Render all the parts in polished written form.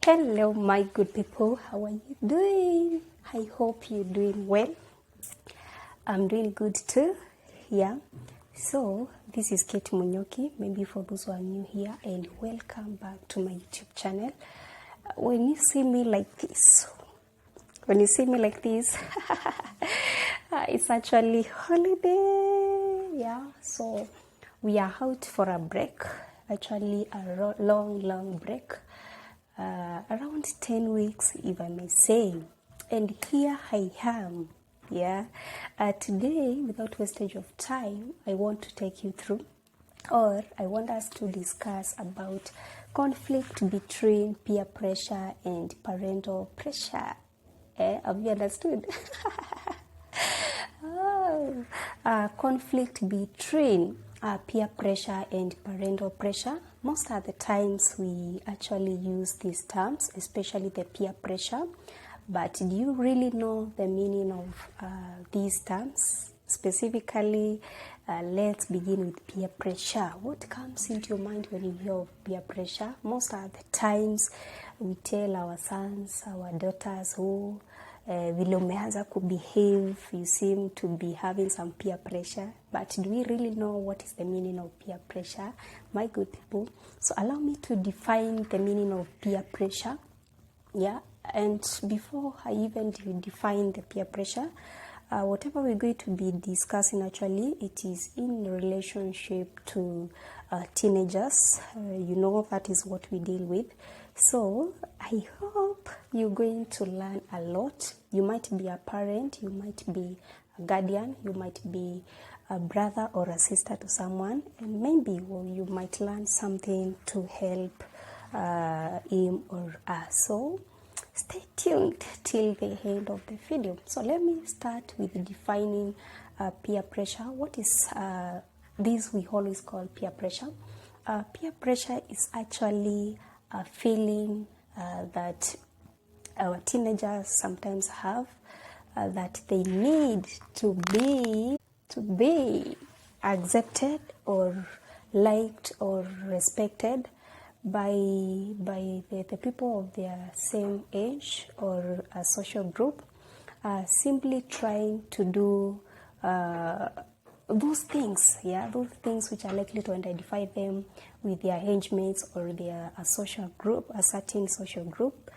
Hello, my good people. How are you doing? I hope you're doing well. I'm doing good too. Yeah. So, this is Kate Munyoki, maybe for those who are new here, and welcome back to my YouTube channel. When you see me like this, it's actually holiday. Yeah. So, we are out for a break, actually a long break. Around 10 weeks, if I may say. And here I am. Yeah. Today, without wastage of time, I want to take you through, or I want us to discuss about conflict between peer pressure and parental pressure. Have you understood? Conflict between peer pressure and parental pressure. Most of the times we actually use these terms, especially the peer pressure. But do you really know the meaning of these terms? Specifically, let's begin with peer pressure. What comes into your mind when you hear of peer pressure? Most of the times we tell our sons, our daughters, who vile umeanza kubehave, you seem to be having some peer pressure. But do we really know what is the meaning of peer pressure, my good people? So allow me to define the meaning of peer pressure. Yeah, and before I even define the peer pressure, whatever we're going to be discussing, actually, it is in relationship to teenagers. You know, that is what we deal with. So I hope you're going to learn a lot. You might be a parent, you might be a guardian, you might be a brother or a sister to someone, and maybe you might learn something to help him or her. So stay tuned till the end of the video. So let me start with defining peer pressure. What is this we always call peer pressure? Peer pressure is actually a feeling that our teenagers sometimes have, that they need to be accepted or liked or respected by the people of their same age or a social group, simply trying to do those things which are likely to identify them with their age mates or their social group, a certain social group,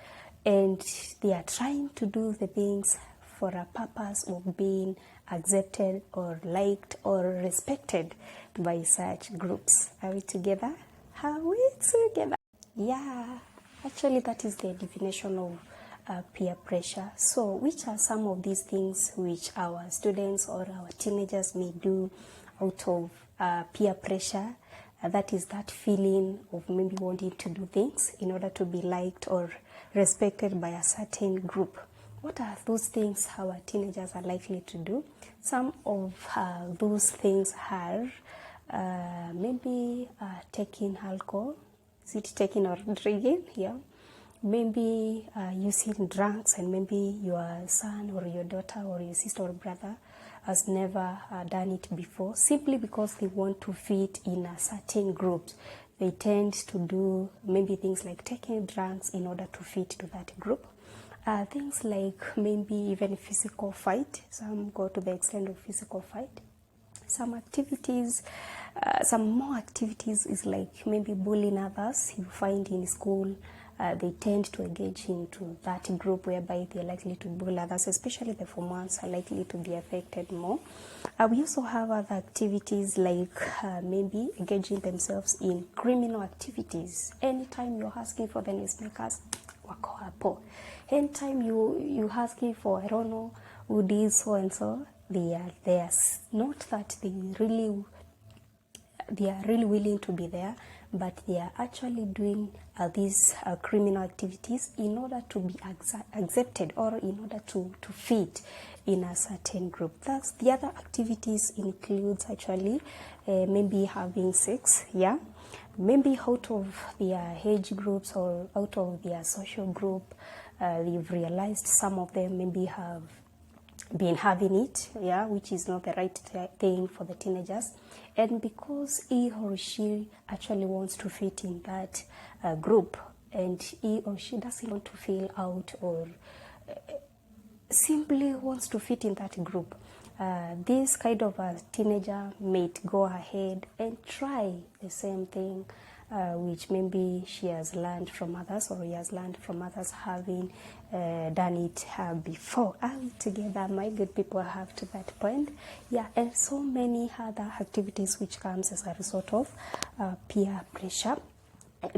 and they are trying to do the things for a purpose of being accepted or liked or respected by such groups. Are we together? Are we together? Yeah, actually that is the definition of peer pressure. So which are some of these things which our students or our teenagers may do out of peer pressure? That is that feeling of maybe wanting to do things in order to be liked or respected by a certain group. What are those things our teenagers are likely to do? Some of those things are maybe taking alcohol. Is it taking or drinking? Yeah. Maybe using drugs, and maybe your son or your daughter or your sister or brother has never done it before, simply because they want to fit in a certain group. They tend to do maybe things like taking drugs in order to fit to that group. Things like maybe even physical fight. Some go to the extent of physical fight. Some activities, some more activities is like maybe bullying others. You find in school, they tend to engage into that group whereby they're likely to bully others, especially the Form 1s are likely to be affected more. We also have other activities like maybe engaging themselves in criminal activities. Anytime you're asking for the newsmakers, wako hapo. Anytime you asking for, I don't know, who did so and so, they are there. Not that they are really willing to be there, but they are actually doing these criminal activities in order to be accepted or in order to fit in a certain group. That's the other activities includes actually maybe having sex, yeah, maybe out of their age groups or out of their social group. You've realized some of them maybe have been having it, yeah, which is not the right thing for the teenagers. And because he or she actually wants to fit in that group, and he or she doesn't want to feel out, or simply wants to fit in that group, this kind of a teenager might go ahead and try the same thing, which maybe she has learned from others, or he has learned from others having done it before. Are we together, my good people, have to that point? Yeah, and so many other activities which comes as a result of peer pressure.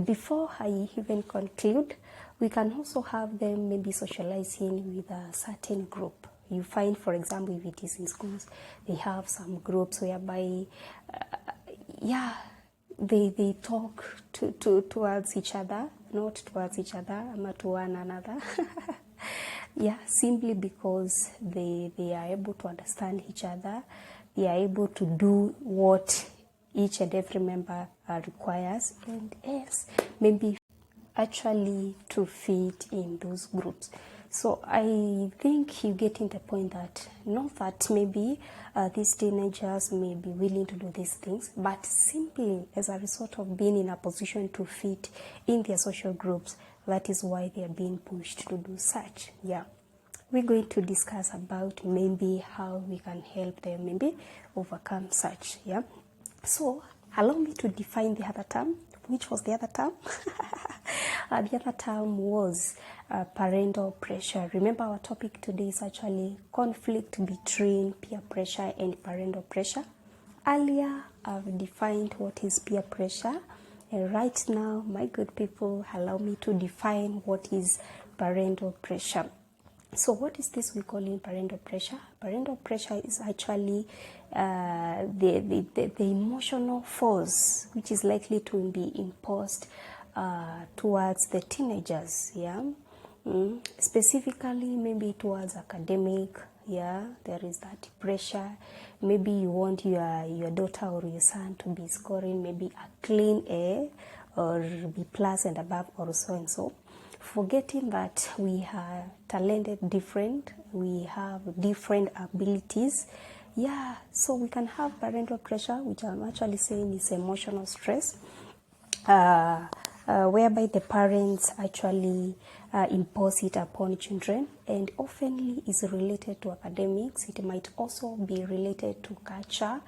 Before I even conclude, we can also have them maybe socializing with a certain group. You find, for example, if it is in schools, they have some groups whereby, they talk towards each other, not towards each other, but to one another. Simply because they are able to understand each other, they are able to do what each and every member requires, and yes, maybe actually to fit in those groups. So I think you getting the point that not that maybe these teenagers may be willing to do these things, but simply as a result of being in a position to fit in their social groups, that is why they are being pushed to do such. We're going to discuss about maybe how we can help them maybe overcome such. So allow me to define the other term. Which was the other term? The other term was parental pressure. Remember, our topic today is actually conflict between peer pressure and parental pressure. Earlier, I've defined what is peer pressure. And right now, my good people, allow me to define what is parental pressure. So what is this we call in parental pressure? Parental pressure is actually the emotional force which is likely to be imposed towards the teenagers, specifically maybe towards academic, there is that pressure. Maybe you want your daughter or your son to be scoring maybe a clean A or B plus and above, or so and so. Forgetting that we are talented different, we have different abilities. So we can have parental pressure, which I'm actually saying is emotional stress, whereby the parents actually impose it upon children, and often is related to academics. It might also be related to culture,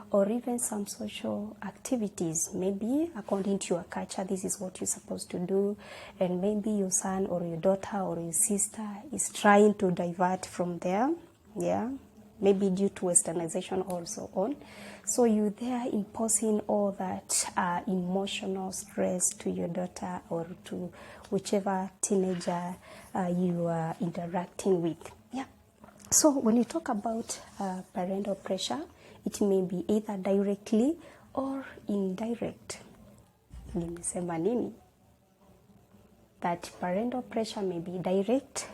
or even some social activities. Maybe according to your culture, this is what you're supposed to do, and maybe your son or your daughter or your sister is trying to divert from there, maybe due to westernization also on. So you there imposing all that emotional stress to your daughter or to whichever teenager you are interacting with. So when you talk about parental pressure, it may be either directly or indirect. Nimesema nini? That parental pressure may be direct,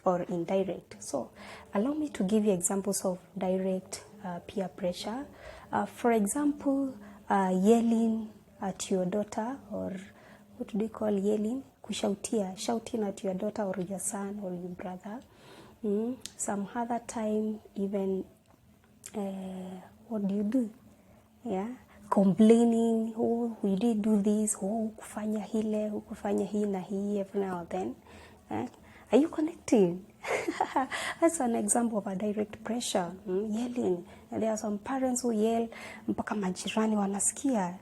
or indirect. So allow me to give you examples of direct peer pressure. For example, yelling at your daughter, or what do they call yelling? Shouting at your daughter or your son or your brother. Some other time, even what do you do? Complaining, oh, we did do this, oh, kufanya hile, kufanya hii na hii, every now and then. Are you connecting? That's an example of a direct pressure. Yelling. There are some parents who yell mpaka majirani wanasikia.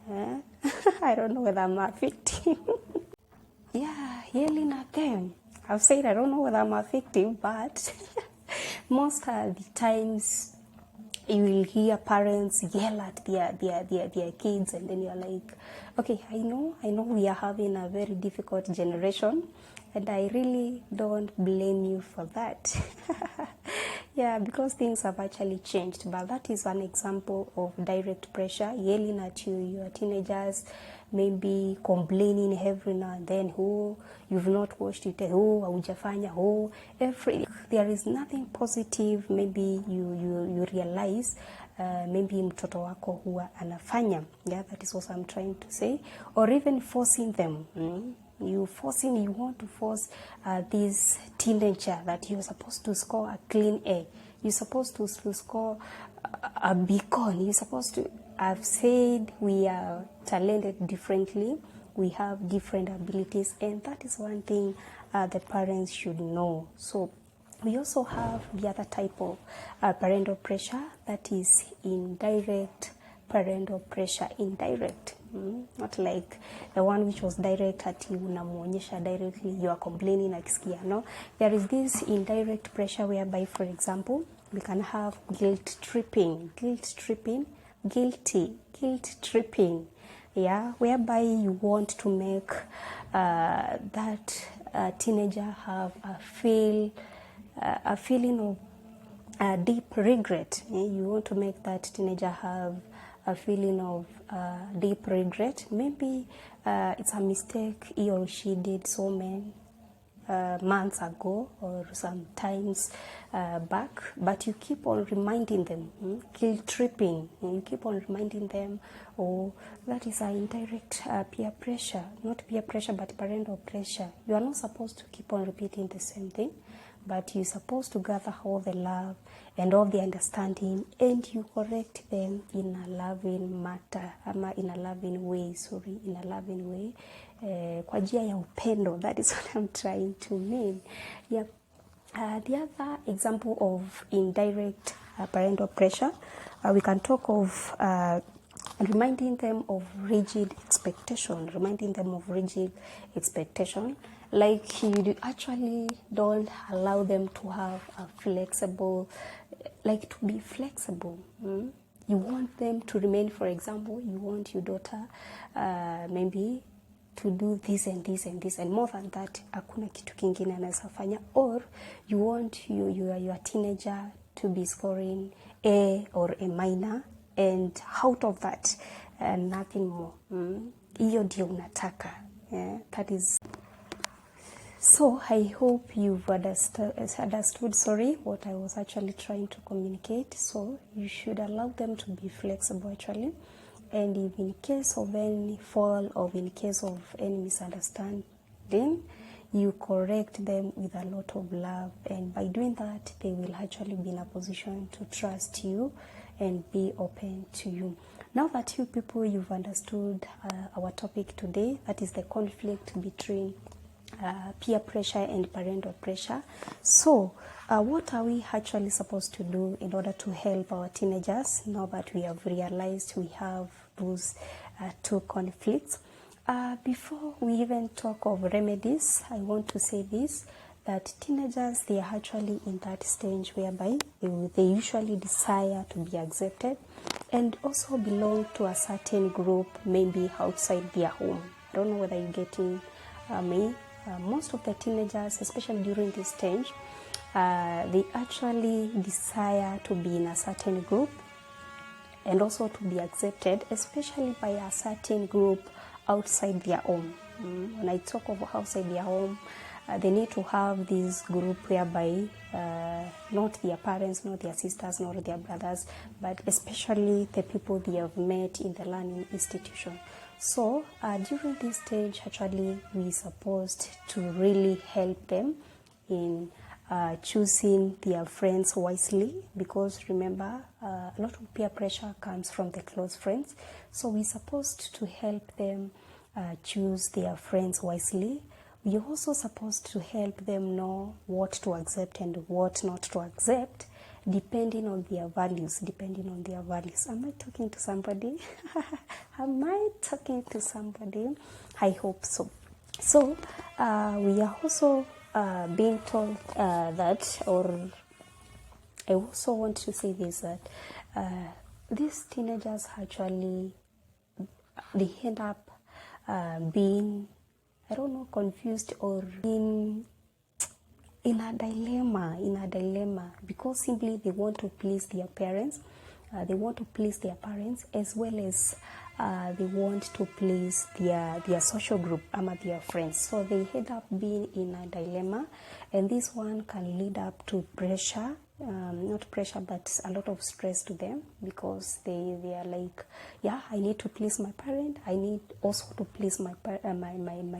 I don't know whether I'm a victim. Yelling at them. I've said I don't know whether I'm a victim, but most of the times you will hear parents yell at their kids, and then you're like, okay, I know we are having a very difficult generation, and I really don't blame you for that. Because things have actually changed, but that is an example of direct pressure, yelling at your teenagers, maybe complaining every now and then, oh, you've not watched it, oh, haujafanya, oh, there is nothing positive maybe you realize maybe mtoto wako huwa anafanya. That is what I'm trying to say. Or even forcing them. You want to force this teenager that you're supposed to score a clean A. You're supposed to score a beacon. You're supposed to. I've said we are talented differently. we have different abilities, and that is one thing the parents should know. So we also have the other type of parental pressure, that is indirect parental pressure. Indirect, not like the one which was direct, ati unamuonyesha directly, you are complaining akisikia. No, there is this indirect pressure whereby, for example, we can have guilt tripping, guilt tripping, yeah, whereby you want to make that teenager have a feeling of deep regret. You want to make that teenager have a feeling of deep regret. Maybe it's a mistake he or she did so many months ago or sometimes back, but you keep on reminding them, guilt tripping, you keep on reminding them. Oh, that is an indirect peer pressure, not peer pressure but parental pressure. You are not supposed to keep on repeating the same thing, but you're supposed to gather all the love and all the understanding, and you correct them in a loving matter, in a loving way, in a loving way, kwa njia ya upendo. That is what I'm trying to mean. Yeah. The other example of indirect parental pressure, we can talk of reminding them of rigid expectation, like you actually don't allow them to have a flexible, like to be flexible. You want them to remain, for example, you want your daughter maybe to do this and this and this, and more than that hakuna kitu kingine anaweza fanya, or you want your teenager to be scoring A or A minor, and out of that nothing more. Hiyo ndio unataka. That is. So I hope you've understood what I was actually trying to communicate. So you should allow them to be flexible actually, and if in case of any fall or in case of any misunderstanding, you correct them with a lot of love, and by doing that they will actually be in a position to trust you and be open to you. Now that you people, you've understood our topic today, that is the conflict between peer pressure and parental pressure. So what are we actually supposed to do in order to help our teenagers now that we have realized we have those two conflicts? Before we even talk of remedies, I want to say this, that teenagers, they are actually in that stage whereby they usually desire to be accepted and also belong to a certain group, maybe outside their home. I don't know whether you're getting me. Most of the teenagers, especially during this stage, they actually desire to be in a certain group and also to be accepted, especially by a certain group outside their home. When I talk of outside their home, they need to have this group whereby not their parents, not their sisters, not their brothers, but especially the people they have met in the learning institution. So during this stage, actually, we're supposed to really help them in choosing their friends wisely, because remember, a lot of peer pressure comes from the close friends. So we're supposed to help them choose their friends wisely. We're also supposed to help them know what to accept and what not to accept, depending on their values. Am I talking to somebody? I hope so. So we are also being told that, or I also want to say this, that these teenagers actually, they end up being, I don't know, confused or in a dilemma, because simply they want to please their parents. They want to please their parents, as well as they want to please their social group, their friends. So they end up being in a dilemma, and this one can lead up to pressure, not pressure, but a lot of stress to them, because they are like, yeah, I need to please my parent, I need also to please my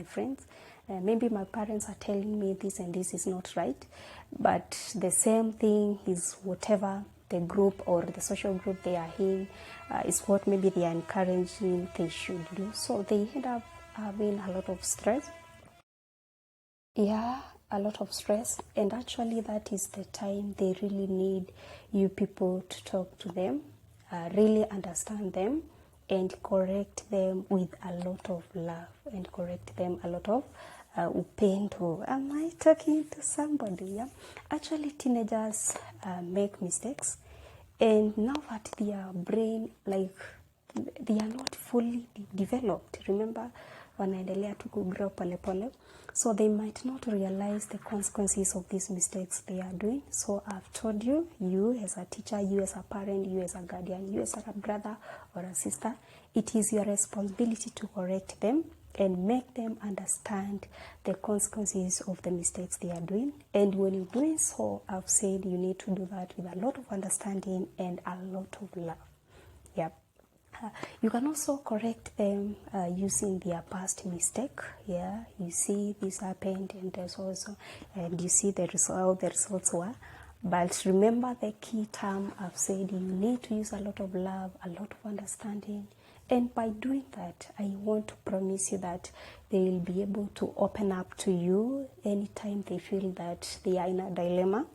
friends. Maybe my parents are telling me this and this is not right, but the same thing is whatever the group or the social group they are in is what maybe they are encouraging they should do. So they end up having a lot of stress. Yeah, a lot of stress, and actually that is the time they really need you people to talk to them, really understand them, and correct them with a lot of love, and correct them a lot of upendo. Am I talking to somebody? Yeah, actually teenagers make mistakes, and now that their brain, like, they are not fully developed, remember wanaendelea tu kugrow pole pole, so they might not realize the consequences of these mistakes they are doing. So I've told you, you as a teacher, you as a parent, you as a guardian, you as a brother or a sister, it is your responsibility to correct them and make them understand the consequences of the mistakes they are doing. And when you're doing so, I've said you need to do that with a lot of understanding and a lot of love. Yep. You can also correct them using their past mistake. Yeah, you see this happened, and there's also, and you see the results were. But remember the key term I've said: you need to use a lot of love, a lot of understanding, and by doing that, I want to promise you that they will be able to open up to you anytime they feel that they are in a dilemma,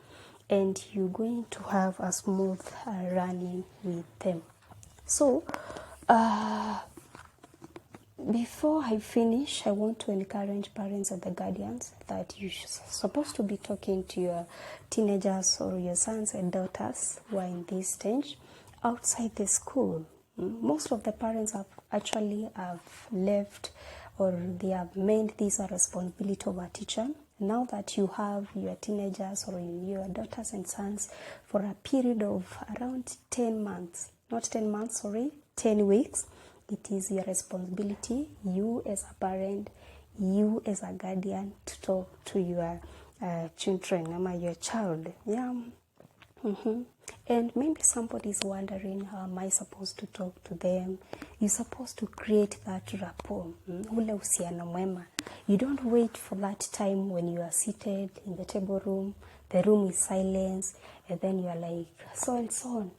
and you're going to have a smooth running with them. So, before I finish, I want to encourage parents and the guardians that you're supposed to be talking to your teenagers or your sons and daughters who are in this stage outside the school. Most of the parents have left, or they have made this a responsibility of a teacher. Now that you have your teenagers or your daughters and sons for a period of around 10 months, not 10 months, sorry, 10 weeks, it is your responsibility, you as a parent, you as a guardian, to talk to your children, your child. Yeah. And maybe somebody is wondering, how am I supposed to talk to them? You're supposed to create that rapport, ule uhusiano mwema. You don't wait for that time when you are seated in the table room, the room is silence, and then you are like, so and so on.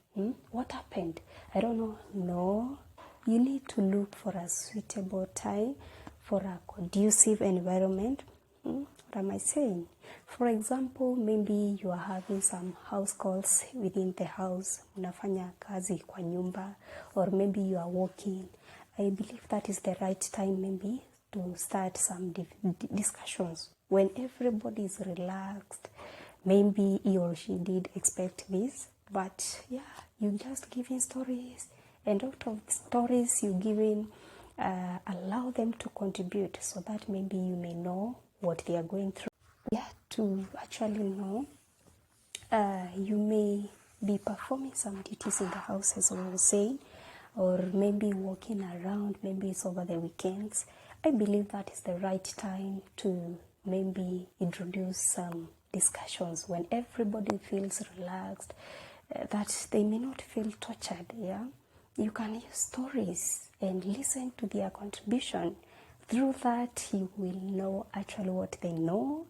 What happened? I don't know. No, you need to look for a suitable time, for a conducive environment. What am I saying? For example, maybe you are having some house calls within the house, unafanya kazi kwa nyumba, or maybe you are walking. I believe that is the right time maybe to start some discussions. When everybody is relaxed, maybe he or she did expect this, but yeah, you just giving stories, and out of the stories you giving, allow them to contribute so that maybe you may know what they are going through. Yeah, to actually know, you may be performing some duties in the house, as I was saying, or maybe walking around, maybe it's over the weekends. I believe that is the right time to maybe introduce some discussions when everybody feels relaxed, that they may not feel tortured. Yeah, you can use stories and listen to their contribution. Through that, you will know actually what they know,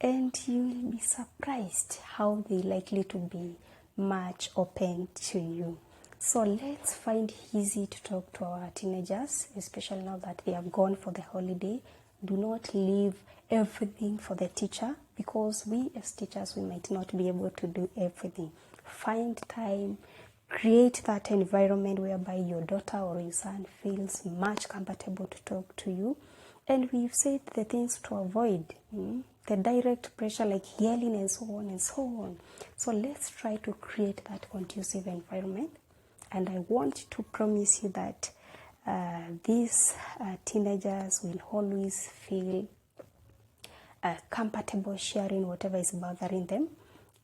and you will be surprised how they likely to be much open to you. So let's find it easy to talk to our teenagers, especially now that they have gone for the holiday. Do not leave everything for the teacher, because we as teachers, we might not be able to do everything. Find time, create that environment whereby your daughter or your son feels much comfortable to talk to you. And we've said the things to avoid, the direct pressure like yelling and so on and so on. So let's try to create that conducive environment. And I want to promise you that these teenagers will always feel comfortable sharing whatever is bothering them.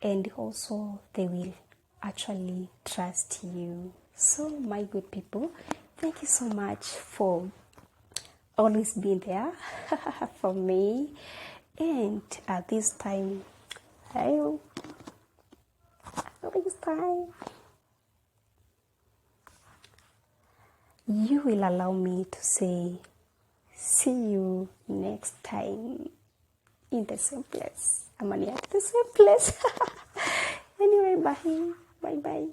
And also they will actually trust you. So my good people, thank you so much for always being there for me. And at this time, you will allow me to say, see you next time in the same place. I'm at the same place. Anyway, bye. Bye-bye.